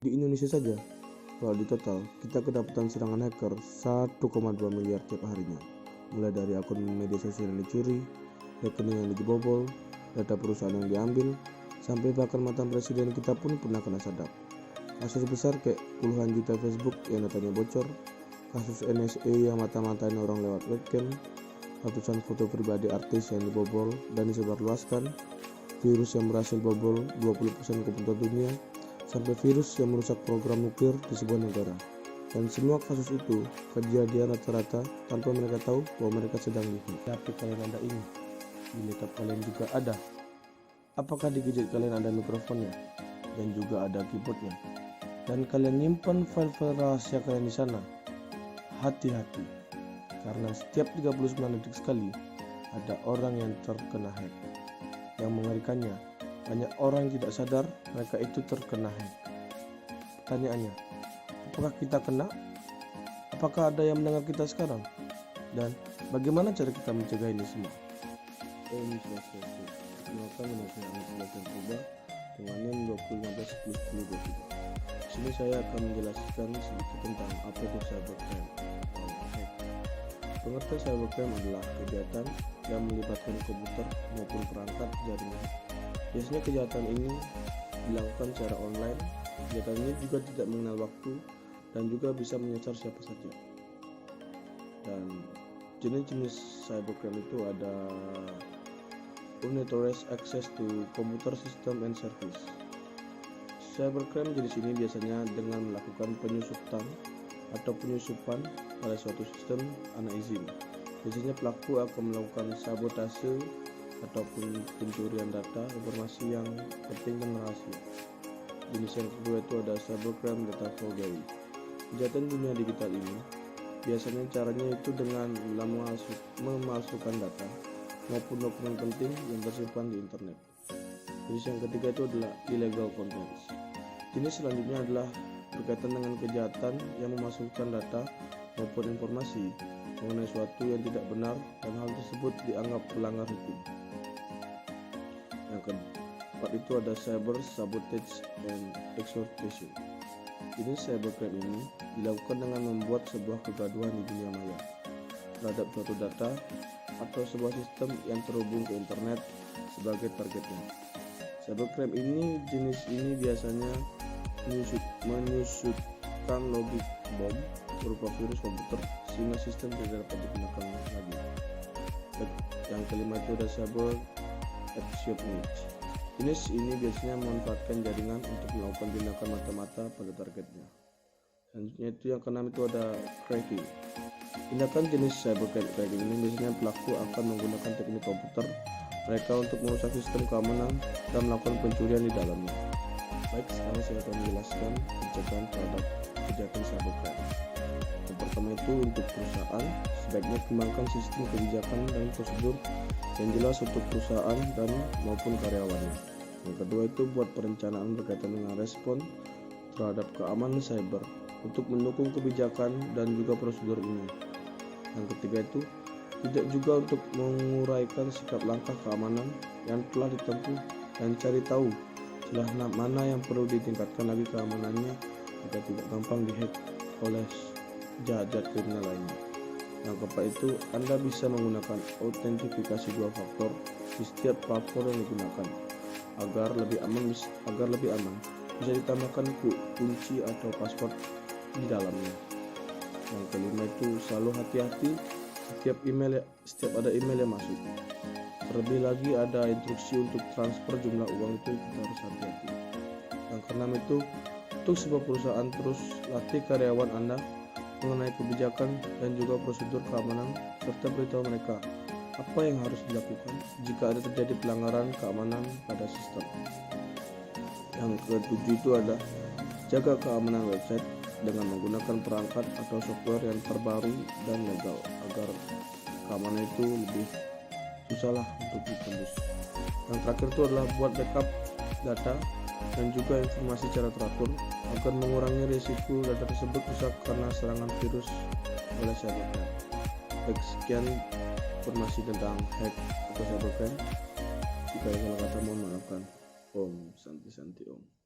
Di Indonesia saja, kalau di total, kita kedapatan serangan hacker 1,2 miliar tiap harinya. Mulai dari akun media sosial yang dicuri, rekening yang dibobol, data perusahaan yang diambil, sampai bahkan mantan presiden kita pun pernah kena sadap. Kasus besar kayak puluhan juta Facebook yang datanya bocor, kasus NSA yang mata-matain orang lewat webcam, ratusan foto pribadi artis yang dibobol dan disebarluaskan, virus yang berhasil bobol 20% komputer dunia, sampai virus yang merusak program nuklir di sebuah negara. Dan semua kasus itu kejadian rata-rata tanpa mereka tahu bahwa mereka sedang dihack. Tapi kalian ada ini, di laptop kalian juga ada. Apakah di gadget kalian ada mikrofonnya dan juga ada keyboardnya? Dan kalian nyimpan file-file rahasia kalian di sana? Hati-hati, karena setiap 39 detik sekali ada orang yang terkena hack. Yang mengerikannya, banyak orang yang tidak sadar mereka itu terkena hack. Pertanyaannya, apakah kita kena? Apakah ada yang mendengar kita sekarang? Dan bagaimana cara kita mencegah ini semua? Om Swastiastu. Perkenalkan nama saya Ahmad Belajar Purba dengan NIM 2015101023. Di sini saya akan menjelaskan sedikit tentang apa itu cybercrime atau hack. Pengertian cybercrime adalah kejahatan yang melibatkan komputer maupun perangkat jaringan. Biasanya kejahatan ini dilakukan secara online. Kejahatan ini juga tidak mengenal waktu dan juga bisa menyasar siapa saja. Dan jenis-jenis cybercrime itu ada unauthorized access to computer system and service. Cybercrime jenis ini biasanya dengan melakukan penyusupan atau penyusupan pada suatu sistem tanpa izin. Biasanya pelaku akan melakukan sabotase ataupun pencurian data informasi yang penting dan rahasia. Jenis yang kedua itu ada cybercrime data forgery. Kejahatan dunia digital ini biasanya caranya itu dengan memalsukan data maupun dokumen penting yang tersimpan di internet. Jenis yang ketiga itu adalah illegal contents. Jenis selanjutnya adalah berkaitan dengan kejahatan yang memasukkan data maupun informasi mengenai suatu yang tidak benar dan hal tersebut dianggap melanggar hukum. Yang keempat itu ada cyber sabotage and extortion. Jenis cybercrime ini dilakukan dengan membuat sebuah kegaduhan di dunia maya terhadap suatu data atau sebuah sistem yang terhubung ke internet sebagai targetnya. Cybercrime jenis ini biasanya menyusutkan logik bom berupa virus komputer sehingga sistem tidak dapat digunakan lagi. Yang kelima itu ada cyber espionage. Jenis ini biasanya memanfaatkan jaringan untuk melakukan tindakan mata-mata pada targetnya. Selanjutnya itu yang keenam itu ada cracking. Tindakan jenis cybercrime ini biasanya pelaku akan menggunakan teknik komputer mereka untuk merusak sistem keamanan dan melakukan pencurian di dalamnya. Baik, sekarang saya akan menjelaskan pencegahan terhadap kejahatan cybercrime. Yang pertama itu untuk perusahaan, sebaiknya kembangkan sistem kebijakan dan prosedur yang jelas untuk perusahaan dan maupun karyawannya. Yang kedua itu buat perencanaan berkaitan dengan respon terhadap keamanan cyber untuk mendukung kebijakan dan juga prosedur ini. Yang ketiga itu tidak juga untuk menguraikan sikap langkah keamanan yang telah ditempuh dan cari tahu celah mana yang perlu ditingkatkan lagi keamanannya agar tidak gampang dihack oleh jahat-jahat kriminal lainnya. Yang keempat itu Anda bisa menggunakan autentifikasi 2 faktor di setiap platform yang digunakan agar lebih aman bisa ditambahkan kunci atau password di dalamnya. Yang kelima itu selalu hati-hati setiap ada email yang masuk. Terlebih lagi ada instruksi untuk transfer jumlah uang itu kita harus hati-hati. Yang keenam itu untuk sebuah perusahaan terus latih karyawan Anda mengenai kebijakan dan juga prosedur keamanan serta beritahu mereka apa yang harus dilakukan jika ada terjadi pelanggaran keamanan pada sistem. Yang ketujuh itu ada jaga keamanan website dengan menggunakan perangkat atau software yang terbaru dan legal agar keamanan itu lebih susah untuk ditembus. Yang terakhir itu adalah buat backup data dan juga informasi secara teratur agar mengurangi risiko data tersebut rusak karena serangan virus oleh cybercrime. Baik, sekian informasi tentang hack atau cybercrime. Jika ada salah kata mohon maafkan. Om Santi Santi Om.